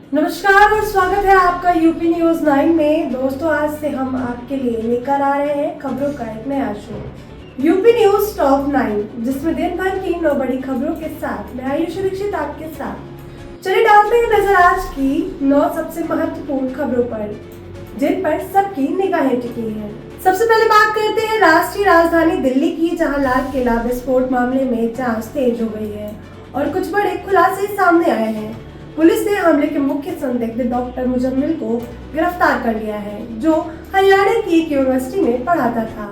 नमस्कार और स्वागत है आपका यूपी न्यूज 9 में। दोस्तों, आज से हम आपके लिए लेकर आ रहे हैं खबरों का एक नया शो, यूपी न्यूज टॉप 9, जिसमें दिन भर की 9 बड़ी खबरों के साथ मैं आयुष दीक्षित आपके साथ। चलिए डालते हैं नजर आज की 9 सबसे महत्वपूर्ण खबरों पर, जिन पर सबकी निगाहें टिकी हैं। सबसे पहले बात करते हैं राष्ट्रीय राजधानी दिल्ली की, जहां लाल किला विस्फोट मामले में जांच तेज हो गई है और कुछ बड़े खुलासे सामने आए हैं। पुलिस ने हमले के मुख्य संदिग्ध डॉक्टर मुजम्मिल को गिरफ्तार कर लिया है, जो हरियाणा की एक यूनिवर्सिटी में पढ़ाता था।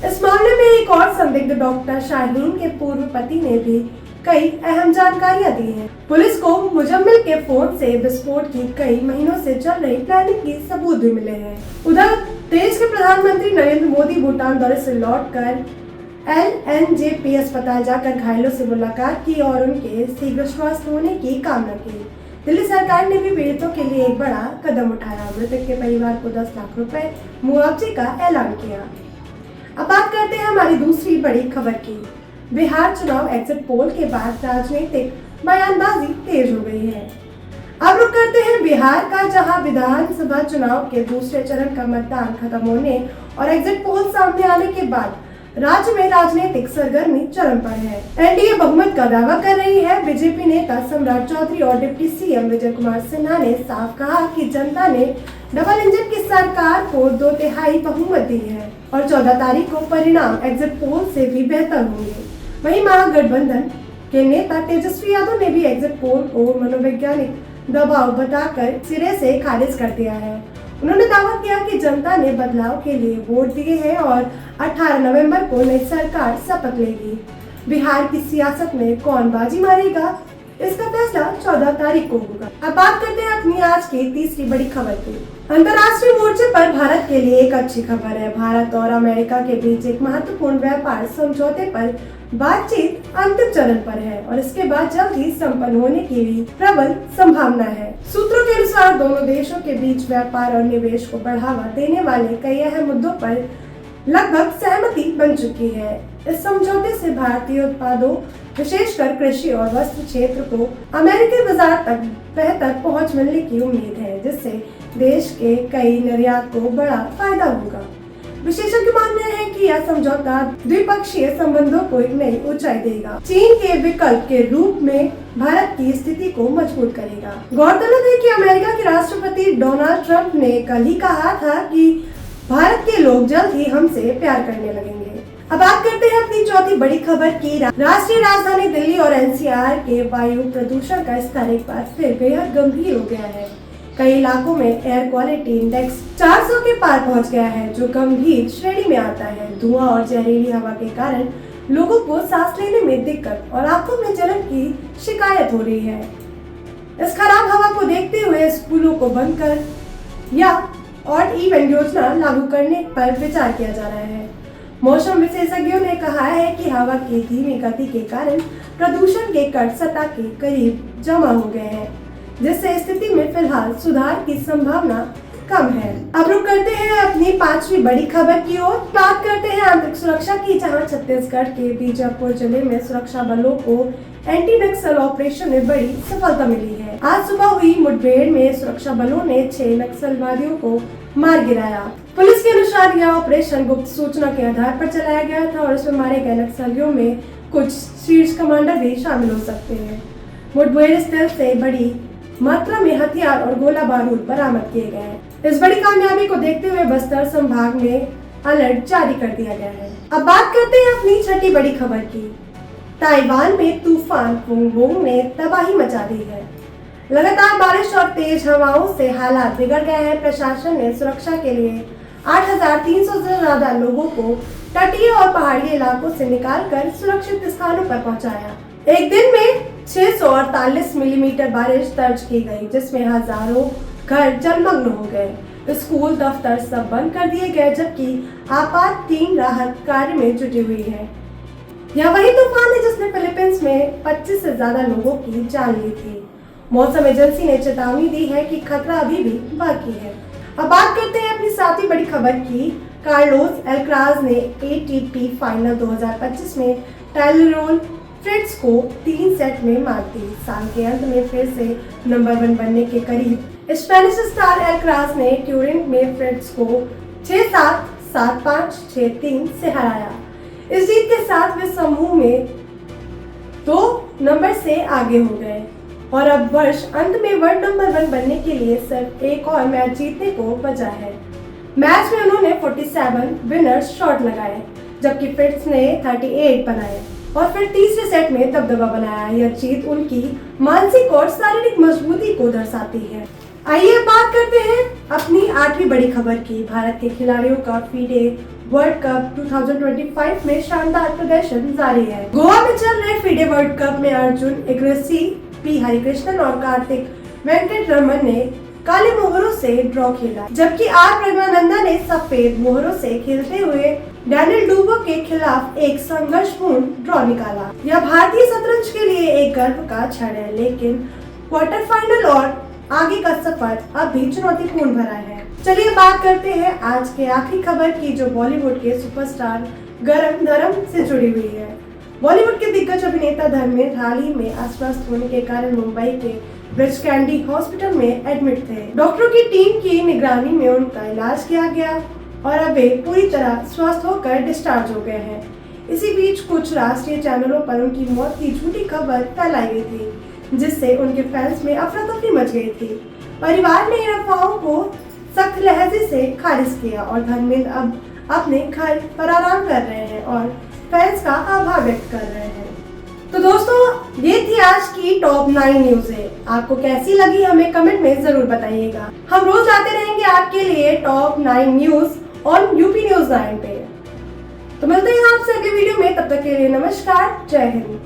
इस मामले में एक और संदिग्ध डॉक्टर शाहीन के पूर्व पति ने भी कई अहम जानकारियां दी हैं। पुलिस को मुजम्मिल के फोन से विस्फोट की कई महीनों से चल रही प्लानिंग के सबूत भी मिले हैं। उधर देश के प्रधानमंत्री नरेंद्र मोदी भूटान दौरे से लौटकर LNJP अस्पताल जाकर घायलों से मुलाकात की और उनके शीघ्र स्वस्थ होने की कामना की। दिल्ली सरकार ने भी पीड़ितों के लिए एक बड़ा कदम उठाया, मृतक के परिवार को 10 लाख रुपए मुआवजे का ऐलान किया। अब बात करते हैं हमारी दूसरी बड़ी खबर की। बिहार चुनाव एग्जिट पोल के बाद राजनीतिक बयानबाजी तेज हो गई है। अब रुक करते हैं बिहार का, जहां विधानसभा चुनाव के दूसरे चरण का मतदान खत्म होने और एग्जिट पोल सामने आने के बाद राज्य में राजनीतिक सरगर्मी चरम पर है। एनडीए बहुमत का दावा कर रही है। बीजेपी नेता सम्राट चौधरी और डिप्टी सीएम विजय कुमार सिन्हा ने साफ कहा कि जनता ने डबल इंजन की सरकार को 2/3 बहुमत दी है और 14 तारीख को परिणाम एग्जिट पोल से भी बेहतर होंगे। वहीं महागठबंधन के नेता तेजस्वी यादव ने भी एग्जिट पोल को मनोवैज्ञानिक दबाव बताकर सिरे से खारिज कर दिया है। उन्होंने दावा किया कि जनता ने बदलाव के लिए वोट दिए हैं और 18 नवंबर को नई सरकार शपथ लेगी। बिहार की सियासत में कौन बाजी मारेगा, इसका फैसला 14 तारीख को होगा। अब बात करते हैं अपनी आज की तीसरी बड़ी खबर की। अंतर्राष्ट्रीय मोर्चे पर भारत के लिए एक अच्छी खबर है। भारत और अमेरिका के बीच एक महत्वपूर्ण व्यापार समझौते पर बातचीत अंतिम चरण पर है और इसके बाद जल्द ही संपन्न होने की भी प्रबल संभावना है। सूत्रों के अनुसार दोनों देशों के बीच व्यापार और निवेश को बढ़ावा देने वाले कई अहम मुद्दों पर लगभग सहमति बन चुकी है। इस समझौते से भारतीय उत्पादों, विशेषकर कृषि और वस्त्र क्षेत्र को अमेरिकी बाजार तक बेहतर पहुंच मिलने की उम्मीद है, जिससे देश के कई निर्यात को बड़ा फायदा होगा। विशेषज्ञ मान रहे हैं कि यह समझौता द्विपक्षीय संबंधों को एक नई ऊंचाई देगा, चीन के विकल्प के रूप में भारत की स्थिति को मजबूत करेगा। गौरतलब है कि अमेरिका के राष्ट्रपति डोनाल्ड ट्रंप ने कल ही कहा था कि भारत के लोग जल्द ही हमसे प्यार करने लगेंगे। अब बात करते हैं अपनी चौथी बड़ी खबर की। राष्ट्रीय राजधानी दिल्ली और NCR के वायु प्रदूषण का स्तर एक बार फिर बेहद गंभीर हो गया है। कई इलाकों में एयर क्वालिटी इंडेक्स 400 के पार पहुंच गया है, जो गंभीर श्रेणी में आता है। धुआं और जहरीली हवा के कारण लोगों को सांस लेने में दिक्कत और आंखों में जलन की शिकायत हो रही है। इस खराब हवा को देखते हुए स्कूलों को बंद कर या ऑड इवन योजना लागू करने पर विचार किया जा रहा है। मौसम विशेषज्ञों ने कहा है कि हवा की धीमी गति के कारण प्रदूषण के कण सतह के करीब जमा हो गए हैं, जिससे स्थिति में फिलहाल सुधार की संभावना कम है। अब रुक करते हैं अपनी पांचवी बड़ी खबर की ओर। बात करते हैं आंतरिक सुरक्षा की, जहां छत्तीसगढ़ के बीजापुर जिले में सुरक्षा बलों को एंटी नक्सल ऑपरेशन में बड़ी सफलता मिली है। आज सुबह हुई मुठभेड़ में सुरक्षा बलों ने 6 नक्सलवादियों को मार गिराया। पुलिस के अनुसार यह ऑपरेशन गुप्त सूचना के आधार पर चलाया गया था और इसमें मारे गए नक्सलियों में कुछ शीर्ष कमांडर भी शामिल हो सकते हैं। मुठभेड़ स्थल से बड़ी मात्रा में हथियार और गोला बारूद बरामद किए गए हैं। इस बड़ी कामयाबी को देखते हुए बस्तर संभाग में अलर्ट जारी कर दिया गया है। अब बात करते हैं अपनी छठी बड़ी खबर की। ताइवान में तूफान पुंगबोंग ने तबाही मचा दी है। लगातार बारिश और तेज हवाओं से हालात बिगड़ गए हैं। प्रशासन ने सुरक्षा के लिए 8,300 से ज्यादा लोगों को तटीय और पहाड़ी इलाकों से निकालकर सुरक्षित स्थानों पर पहुंचाया। एक दिन में 648 मिलीमीटर बारिश दर्ज की गई, जिसमें हजारों घर जलमग्न हो गए। स्कूल, दफ्तर सब बंद कर दिए गए, जबकि आपात टीम राहत कार्य में जुटी हुई है। यह वही तूफान है जिसने फिलीपींस में 25 से ज्यादा लोगों की जान ली थी। मौसम एजेंसी ने चेतावनी दी है कि खतरा अभी भी बाकी है। अब बात करते हैं अपनी सातवीं बड़ी खबर की। कार्लोस अल्काराज ने ATP फाइनल 2025 में टाइलरोन फ्रिट्ज को 3 सेट में मात दी। साल के अंत में फिर से नंबर 1 बनने के करीब स्पेनिश स्टार एल्क्राज ने ट्यूरिंग में फ्रिट्ज को 6-7, 7-5, 6-3 से हराया। इस जीत के साथ वे समूह में 2 नंबर से आगे हो गए और अब वर्ष अंत में वर्ल्ड नंबर 1 बनने के लिए सिर्फ एक और मैच जीतने को बचा है। मैच में उन्होंने 47 विनर्स शॉट लगाए, जबकि फ्रिट्ज ने 38 बनाए और फिर तीसरे सेट में दबदबा बनाया। यह जीत उनकी मानसिक और शारीरिक मजबूती को दर्शाती है। आइए बात करते हैं अपनी 8वीं बड़ी खबर की। भारत के खिलाड़ियों का फीडे वर्ल्ड कप 2025 में शानदार प्रदर्शन जारी है। गोवा में चल रहे फीडे वर्ल्ड कप में अर्जुन एग्रेसी, पी हरिकृष्णन और कार्तिक वेंकटरमन ने काले मोहरों से ड्रॉ खेला, जबकि आर प्रज्ञानंदा ने सफेद मोहरों से खेलते हुए डैनियल डुबो के खिलाफ एक संघर्षपूर्ण ड्रॉ निकाला। यह भारतीय शतरंज के लिए एक गर्व का क्षण है, लेकिन क्वार्टर फाइनल और आगे का सफर अब भी चुनौतीपूर्ण भरा है। चलिए बात करते हैं आज के आखिरी खबर की, जो बॉलीवुड के सुपरस्टार गरम धर्म से जुड़ी हुई है। बॉलीवुड के दिग्गज अभिनेता धर्मेंद्र हाल ही में अस्वस्थ होने के कारण मुंबई के ब्रिज कैंडी हॉस्पिटल में एडमिट थे। डॉक्टरों की टीम की निगरानी में उनका इलाज किया गया और अब वे पूरी तरह स्वस्थ होकर डिस्चार्ज हो गए हैं। इसी बीच कुछ राष्ट्रीय चैनलों पर उनकी मौत की झूठी खबर फैलाई गई थी, जिससे उनके फैंस में अफरा तफरी मच गई थी। परिवार ने इन अफवाहों को सख्त लहजे से खारिज किया और धर्मेंद्र अब अपने घर पर आराम कर रहे हैं और फैंस का आभार व्यक्त कर रहे हैं। तो दोस्तों, ये थी आज की टॉप 9 न्यूज़। आपको कैसी लगी हमें कमेंट में जरूर बताइएगा। हम रोज आते रहेंगे आपके लिए टॉप 9 न्यूज़ और यूपी न्यूज़ 9 पे। तो मिलते हैं आपसे अगले वीडियो में, तब तक के लिए नमस्कार, जय हिंद।